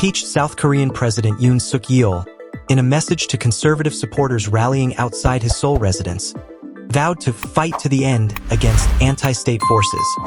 Impeached South Korean President Yoon Yeol, in a message to conservative supporters rallying outside his Seoul residence, vowed to fight to the end against anti-state forces.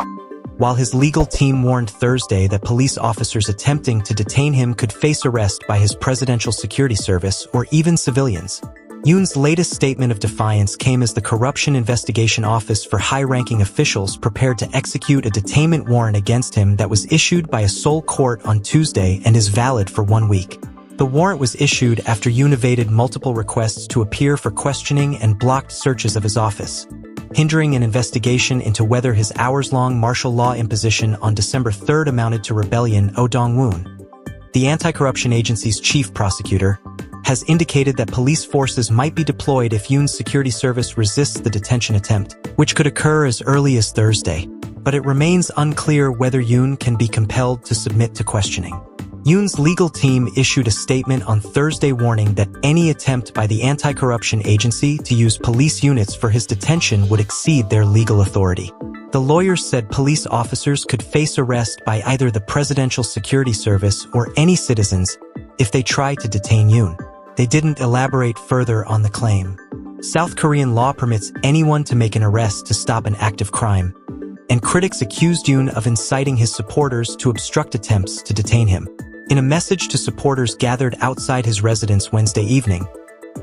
While his legal team warned Thursday that police officers attempting to detain him could face arrest by his presidential security service or even civilians, Yoon's latest statement of defiance came as the Corruption Investigation Office for high-ranking officials prepared to execute a detainment warrant against him that was issued by a Seoul court on Tuesday and is valid for 1 week. The warrant was issued after Yoon evaded multiple requests to appear for questioning and blocked searches of his office, hindering an investigation into whether his hours-long martial law imposition on December 3 amounted to rebellion.Oh. Dong-woon, the anti-corruption agency's chief prosecutor, has indicated that police forces might be deployed if Yoon's security service resists the detention attempt, which could occur as early as Thursday. But it remains unclear whether Yoon can be compelled to submit to questioning. Yoon's legal team issued a statement on Thursday warning that any attempt by the anti-corruption agency to use police units for his detention would exceed their legal authority. The lawyers said police officers could face arrest by either the Presidential Security Service or any citizens if they try to detain Yoon. They didn't elaborate further on the claim. South Korean law permits anyone to make an arrest to stop an act of crime, and critics accused Yoon of inciting his supporters to obstruct attempts to detain him. In a message to supporters gathered outside his residence Wednesday evening,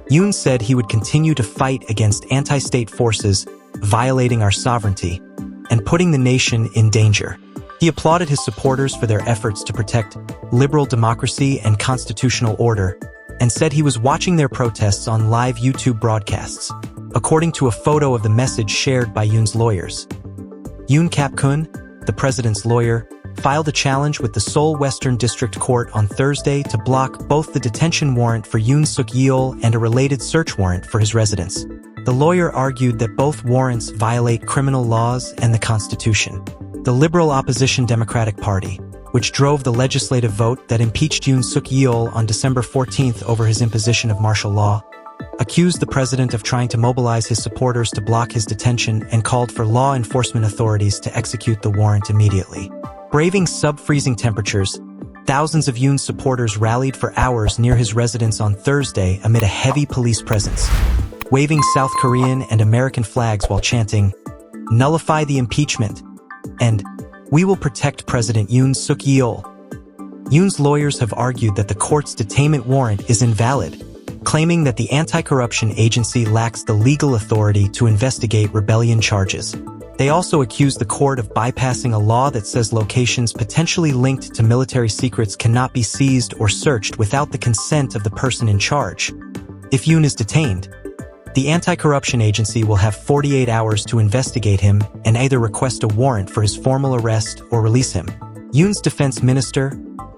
Yoon said he would continue to fight against anti-state forces violating our sovereignty and putting the nation in danger. He applauded his supporters for their efforts to protect liberal democracy and constitutional order, and said he was watching their protests on live YouTube broadcasts, according to a photo of the message shared by Yoon's lawyers. Yoon Kap-kun, the president's lawyer, filed a challenge with the Seoul Western District Court on Thursday to block both the detention warrant for Yoon Yeol and a related search warrant for his residence. The lawyer argued that both warrants violate criminal laws and the Constitution. The liberal opposition Democratic Party, which drove the legislative vote that impeached Yoon Yeol on December 14 over his imposition of martial law, accused the president of trying to mobilize his supporters to block his detention and called for law enforcement authorities to execute the warrant immediately. Braving sub-freezing temperatures, thousands of Yoon's supporters rallied for hours near his residence on Thursday amid a heavy police presence, waving South Korean and American flags while chanting, "Nullify the impeachment," and "We will protect President Yoon Yeol." Yoon's lawyers have argued that the court's detainment warrant is invalid, claiming that the anti-corruption agency lacks the legal authority to investigate rebellion charges. They also accuse the court of bypassing a law that says locations potentially linked to military secrets cannot be seized or searched without the consent of the person in charge. If Yoon is detained, the anti-corruption agency will have 48 hours to investigate him and either request a warrant for his formal arrest or release him. Yoon's defense minister,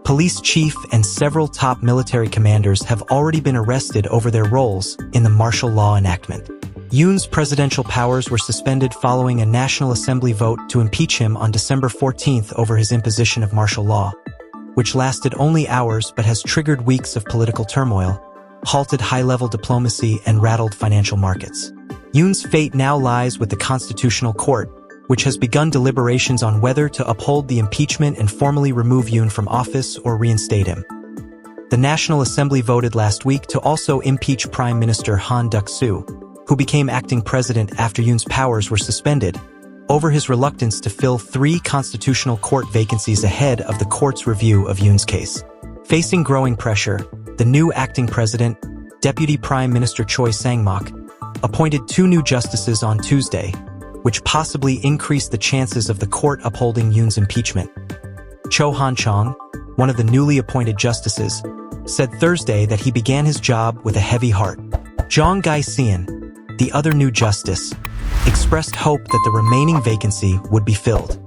police chief, and several top military commanders have already been arrested over their roles in the martial law enactment. Yoon's presidential powers were suspended following a National Assembly vote to impeach him on December 14 over his imposition of martial law, which lasted only hours but has triggered weeks of political turmoil, halted high-level diplomacy, and rattled financial markets. Yoon's fate now lies with the Constitutional Court, which has begun deliberations on whether to uphold the impeachment and formally remove Yoon from office or reinstate him. The National Assembly voted last week to also impeach Prime Minister Han Duck-soo, who became acting president after Yoon's powers were suspended, over his reluctance to fill 3 Constitutional Court vacancies ahead of the court's review of Yoon's case. Facing growing pressure, the new acting president, Deputy Prime Minister Choi Sang-mok, appointed 2 new justices on Tuesday, which possibly increased the chances of the court upholding Yoon's impeachment. Cho Han-chong, one of the newly appointed justices, said Thursday that he began his job with a heavy heart. Jong Gai-seon, the other new justice, expressed hope that the remaining vacancy would be filled.